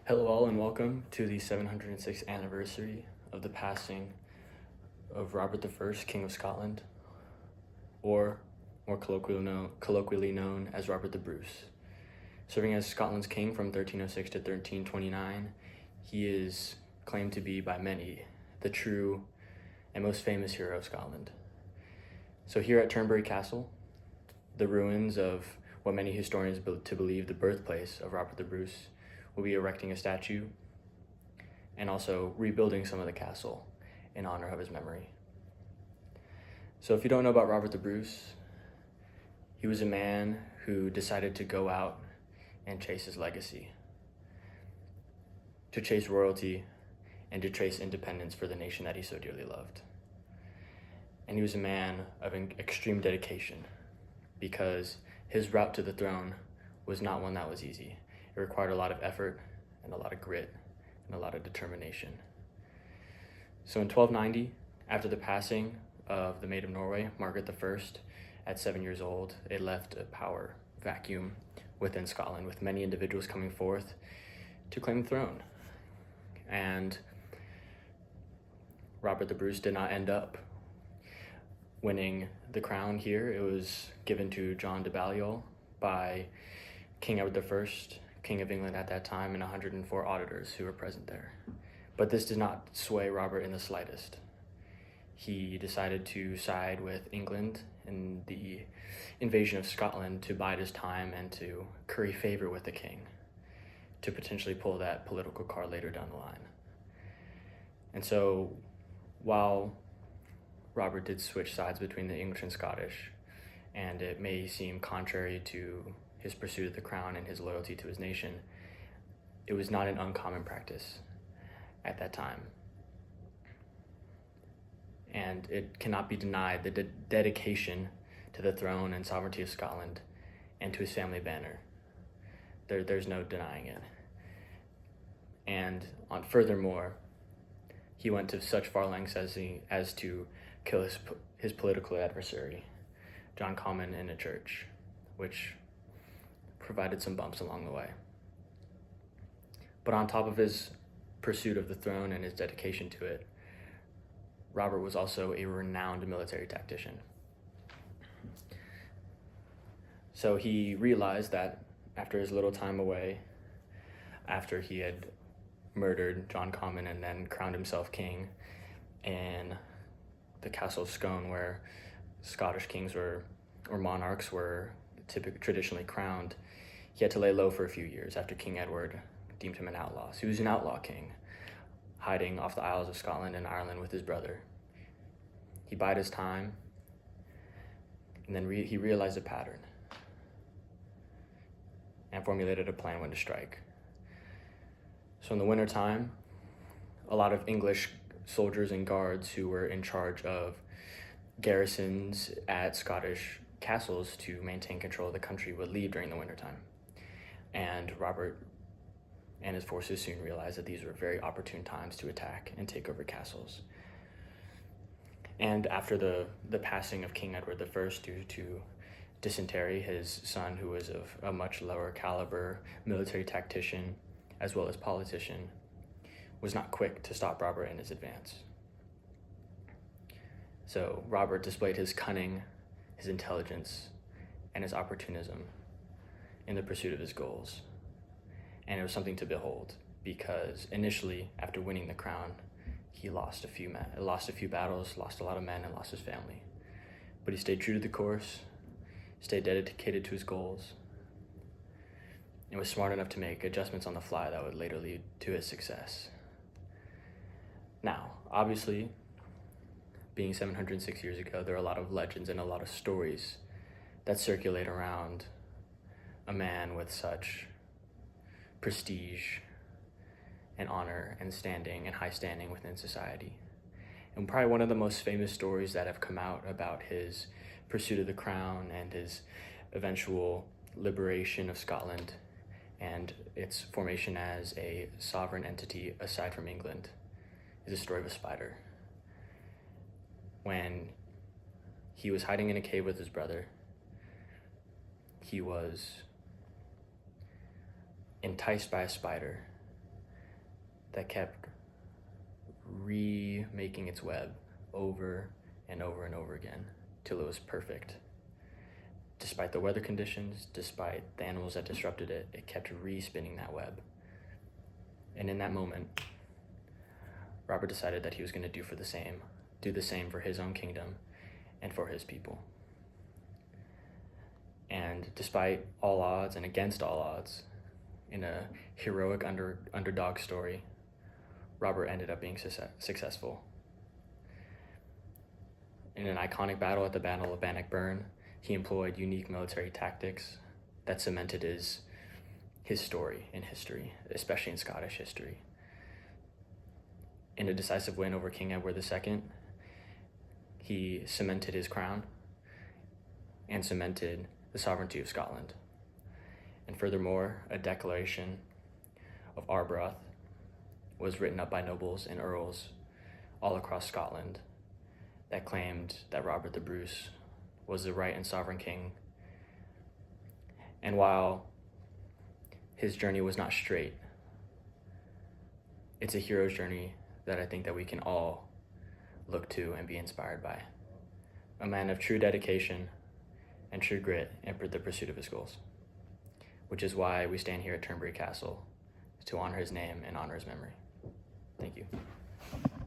Hello, all, and welcome to the 706th anniversary of the passing of Robert I, King of Scotland, or more colloquially known as Robert the Bruce. Serving as Scotland's king from 1306 to 1329, he is claimed to be by many the true and most famous hero of Scotland. So here at Turnberry Castle, the ruins of what many historians believe the birthplace of Robert the Bruce, will be erecting a statue and also rebuilding some of the castle in honor of his memory. So if you don't know about Robert the Bruce, he was a man who decided to go out and chase his legacy, to chase royalty and to chase independence for the nation that he so dearly loved. And he was a man of extreme dedication because his route to the throne was not one that was easy. It required a lot of effort and a lot of grit and a lot of determination. So in 1290, after the passing of the Maid of Norway, Margaret I, at 7 years old, it left a power vacuum within Scotland, with many individuals coming forth to claim the throne. And Robert the Bruce did not end up winning the crown here. It was given to John de Balliol by King Edward I, King of England at that time, and 104 auditors who were present there. But this did not sway Robert in the slightest. He decided to side with England in the invasion of Scotland to bide his time and to curry favor with the king, to potentially pull that political card later down the line. And so while Robert did switch sides between the English and Scottish, and it may seem contrary to his pursuit of the crown and his loyalty to his nation, it was not an uncommon practice at that time. And it cannot be denied the dedication to the throne and sovereignty of Scotland and to his family banner. There's no denying it. And furthermore, he went to such far lengths as to kill his political adversary, John Comyn, in a church, which provided some bumps along the way. But on top of his pursuit of the throne and his dedication to it, Robert was also a renowned military tactician. So he realized that after his little time away, after he had murdered John Comyn and then crowned himself king in the Castle of Scone, where Scottish kings or monarchs were traditionally crowned, he had to lay low for a few years after King Edward deemed him an outlaw. So he was an outlaw king, hiding off the Isles of Scotland and Ireland with his brother. He bided his time, and then he realized a pattern and formulated a plan when to strike. So in the wintertime, a lot of English soldiers and guards who were in charge of garrisons at Scottish castles to maintain control of the country would leave during the wintertime. And Robert and his forces soon realized that these were very opportune times to attack and take over castles. And after the passing of King Edward I due to dysentery, his son, who was of a much lower caliber military tactician as well as politician, was not quick to stop Robert in his advance. So Robert displayed his cunning, his intelligence, and his opportunism in the pursuit of his goals. And it was something to behold, because initially, after winning the crown, he lost a few battles, lost a lot of men, and lost his family. But he stayed true to the course, stayed dedicated to his goals, and was smart enough to make adjustments on the fly that would later lead to his success. Now, obviously, being 706 years ago, there are a lot of legends and a lot of stories that circulate around a man with such prestige and honor and standing and high standing within society. And probably one of the most famous stories that have come out about his pursuit of the crown and his eventual liberation of Scotland and its formation as a sovereign entity aside from England is the story of a spider. When he was hiding in a cave with his brother, he was enticed by a spider that kept remaking its web over and over and over again till it was perfect. Despite the weather conditions, despite the animals that disrupted it, it kept re-spinning that web. And in that moment, Robert decided that he was going to do the same for his own kingdom and for his people. And despite all odds and against all odds, in a heroic underdog story, Robert ended up being successful. In an iconic battle at the Battle of Bannockburn, he employed unique military tactics that cemented his story in history, especially in Scottish history. In a decisive win over King Edward II, he cemented his crown and cemented the sovereignty of Scotland. And furthermore, a declaration of Arbroath was written up by nobles and earls all across Scotland that claimed that Robert the Bruce was the right and sovereign king. And while his journey was not straight, it's a hero's journey that I think that we can all look to and be inspired by. A man of true dedication and true grit in the pursuit of his goals, which is why we stand here at Turnberry Castle to honor his name and honor his memory. Thank you.